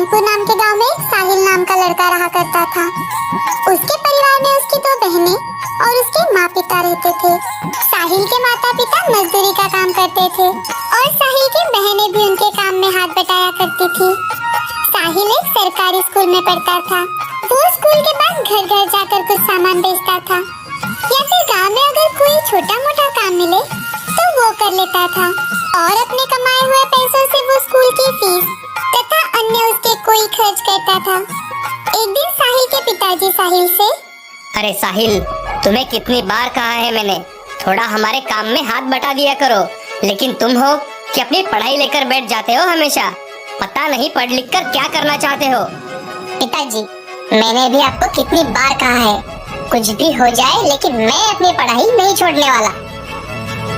कानपुर नाम के गांव में एक साहिल नाम का लड़का रहा करता था। उसके परिवार में उसकी 2 बहनें और उसके माँ पिता रहते थे। साहिल के माता पिता मजदूरी का काम करते थे और साहिल की बहनें भी उनके काम में हाथ बटाया करती थी। साहिल एक सरकारी स्कूल में पढ़ता था। वो स्कूल के बाद घर घर जाकर कुछ सामान बेचता था या फिर गांव में अगर कोई छोटा मोटा काम मिले तो वो कर लेता था और अपने कमाए हुए पैसों से वो स्कूल की फीस तथा अन्य उसके कोई खर्च करता था। एक दिन साहिल के पिताजी साहिल से, अरे साहिल, तुम्हें कितनी बार कहा है मैंने, थोड़ा हमारे काम में हाथ बटा दिया करो, लेकिन तुम हो कि अपनी पढ़ाई लेकर बैठ जाते हो हमेशा। पता नहीं पढ़ लिख कर क्या करना चाहते हो। पिताजी, मैंने भी आपको कितनी बार कहा है, कुछ भी हो जाए लेकिन मैं अपनी पढ़ाई नहीं छोड़ने वाला।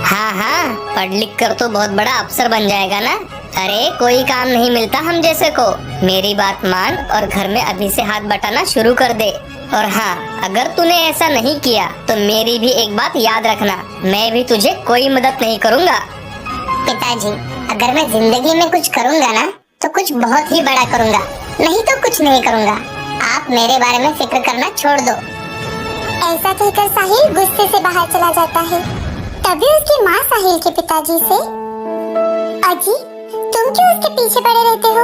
हाँ, पढ़ लिख कर तो बहुत बड़ा अफसर बन जाएगा ना। अरे कोई काम नहीं मिलता हम जैसे को। मेरी बात मान और घर में अभी से हाथ बटाना शुरू कर दे। और हाँ, अगर तूने ऐसा नहीं किया तो मेरी भी एक बात याद रखना, मैं भी तुझे कोई मदद नहीं करूँगा। पिताजी, अगर मैं जिंदगी में कुछ करूँगा ना तो कुछ बहुत ही बड़ा करूँगा, नहीं तो कुछ नहीं करूँगा। आप मेरे बारे में फिक्र करना छोड़ दो। ऐसा कहकर साहिल गुस्से से बाहर चला जाता है। तभी उसकी माँ साहिल के पिताजी से, अजी, तुम क्यों उसके पीछे पड़े रहते हो?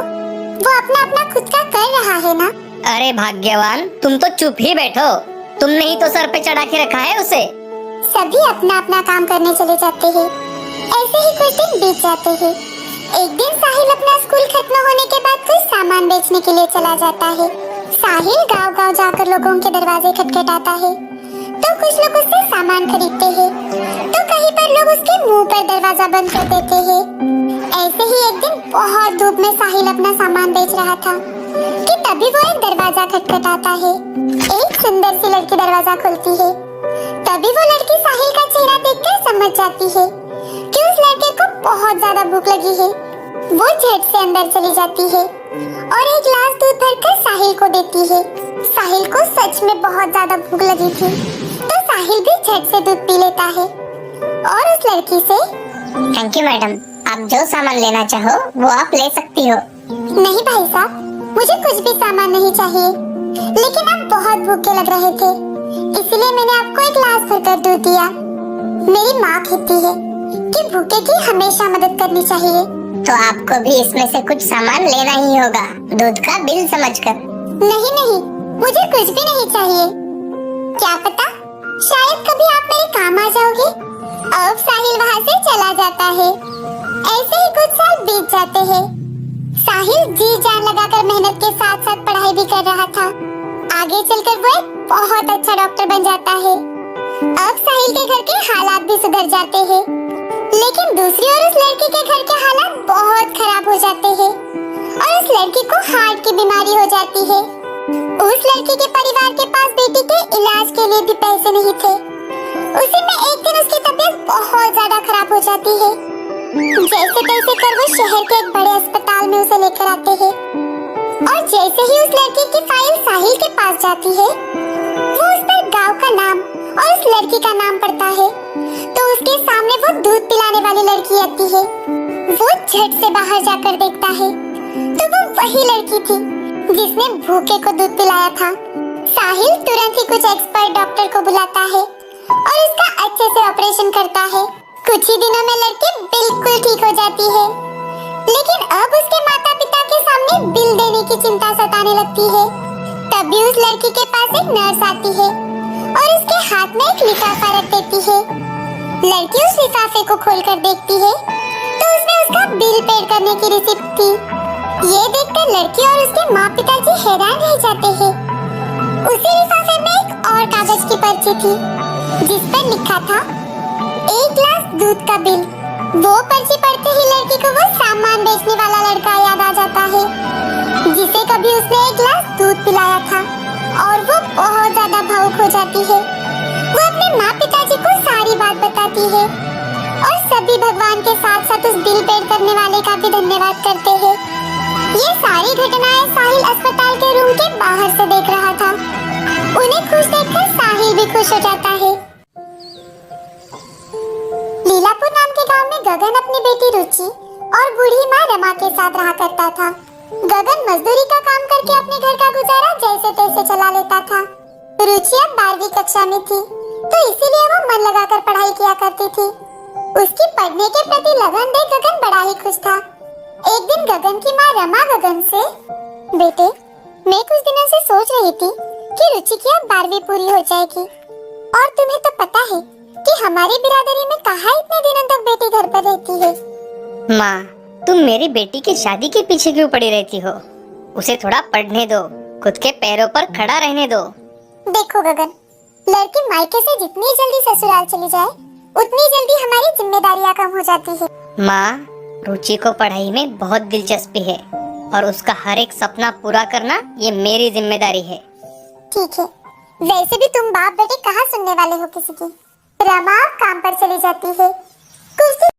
वो अपना खुद का कर रहा है ना। अरे भाग्यवान, तुम तो चुप ही बैठो। तुमने ही तो सर पे चढ़ा के रखा है उसे। सभी अपना काम करने चले जाते हैं। ऐसे ही कुछ दिन बीत जाते हैं। एक दिन साहिल अपना स्कूल खत्म होने के बाद कुछ सामान बेचने के लिए चला जाता है। साहिल गांव-गांव जाकर लोगों के दरवाजे खटखटाता है तो कुछ लोग उससे सामान खरीदते हैं तो कहीं पर लोग उसके मुंह पर दरवाजा बंद कर देते हैं। ऐसे ही एक दिन बहुत धूप में साहिल अपना सामान बेच रहा था कि तभी वो एक दरवाजा खटखटाता है। एक सुंदर सी लड़की दरवाजा खोलती है। तभी वो लड़की साहिल का चेहरा देखकर समझ जाती है कि उस लड़के को बहुत ज्यादा भूख लगी है। वो झट से अंदर चली जाती है और एक गिलास दूध भरकर साहिल को देती है। साहिल को सच में बहुत ज्यादा भूख लगी थी तो साहिल भी झट से दूध पी लेता है और उस लड़की से, थैंक यू मैडम, आप जो सामान लेना चाहो वो आप ले सकती हो। नहीं भाई साहब, मुझे कुछ भी सामान नहीं चाहिए, लेकिन आप बहुत भूखे लग रहे थे इसलिए मैंने आपको एक गिलास भरकर दूध दिया। मेरी माँ कहती है कि भूखे की हमेशा मदद करनी चाहिए। तो आपको भी इसमें से कुछ सामान लेना ही होगा, दूध का बिल समझकर। नहीं, मुझे कुछ भी नहीं चाहिए। क्या पता, शायद कभी आप मेरे काम आ जाओगे। अब साहिल वहाँ से चला जाता है। ऐसे ही कुछ साल बीत जाते हैं। साहिल जी जान लगाकर मेहनत के साथ साथ पढ़ाई भी कर रहा था। आगे चलकर वो एक बहुत अच्छा डॉक्टर बन जाता है। अब साहिल के घर के हालात भी सुधर जाते हैं, लेकिन दूसरी ओर उस लड़की के घर के हालात बहुत खराब हो जाते हैं और उस लड़की को हार्ट की बीमारी हो जाती है। उस लड़की के परिवार के पास बेटी के इलाज के लिए भी पैसे नहीं थे। उसी में एक दिन उसकी तबीयत बहुत ज्यादा खराब हो जाती है। जैसे तैसे कर वो शहर के एक बड़े अस्पताल में उसे लेकर आते हैं और जैसे ही उस लड़की की फाइल साहिल के पास जाती है, वो उस पर गांव का नाम और उस लड़की का नाम पड़ता है तो उसके सामने वो दूध पिलाने वाली लड़की आती है। वो झट से बाहर जाकर देखता है तो वो वही लड़की थी जिसने भूखे को दूध पिलाया था। साहिल तुरंत ही कुछ एक्सपर्ट डॉक्टर को बुलाता है और उसका अच्छे से ऑपरेशन करता है। कुछ ही दिनों में लड़की बिल्कुल ठीक हो जाती है, लेकिन अब उसके माता पिता के सामने बिल देने की चिंता सताने लगती है। तभी उस लड़की के पास एक नर्स आती है और उसके हाथ में एक लिफाफा रख देती है। लड़की उस लिफाफे को खोलकर देखती है तो उसमें उसका बिल पेड करने की रिसिप्ट थी। ये देखकर लड़की और उसके माँ पिताजी हैरान रह जाते हैं। उसी लिफाफे में एक और कागज की पर्ची थी जिस पर लिखा था 1 गिलास दूध का बिल। वो पर्ची पढ़ते ही लड़की को वो सामान बेचने वाला लड़का याद आ जाता है जिसे कभी उसने 1 गिलास दूध पिलाया था और वो बहुत ज्यादा भावुक हो जाती है। वो अपने माँ पिताजी को सारी बात बताती है और सभी भगवान के साथ साथ उस बिल पेड करने वाले का भी धन्यवाद करते हैं। ये सारी घटनाएं साहिल अस्पताल के रूम के बाहर से देख रहा था। उन्हें खुश देखकर साहिल भी खुश हो जाता है। लीलापुर नाम के गांव में गगन अपनी बेटी रुचि और बूढ़ी माँ रमा के साथ रहा करता था। गगन मजदूरी का काम करके अपने घर का गुजारा जैसे तैसे चला लेता था। रुचि अब 12वीं कक्षा में थी, तो इसीलिए वो मन लगाकर पढ़ाई किया करती थी। उसकी पढ़ने के प्रति लगन देख गगन बड़ा ही खुश था। एक दिन गगन की माँ रमा गगन से, बेटे, मैं कुछ दिनों से सोच रही थी कि रुचि की अब 12वीं पूरी हो जाएगी, और तुम्हें तो पता है कि हमारी बिरादरी में कहाँ इतने दिनों तक बेटी घर पर रहती है। माँ, तुम मेरी बेटी की शादी के पीछे क्यों पड़ी रहती हो? उसे थोड़ा पढ़ने दो, खुद के पैरों पर खड़ा रहने दो। देखो गगन, लड़की मायके से जितनी जल्दी ससुराल चली जाए, उतनी जल्दी हमारी जिम्मेदारियां कम हो जाती है। माँ, रुचि को पढ़ाई में बहुत दिलचस्पी है और उसका हर एक सपना पूरा करना ये मेरी जिम्मेदारी है। ठीक है, वैसे भी तुम बाप बेटे कहाँ सुनने वाले हो किसी की। रमा काम पर चली जाती है। कुछ दिन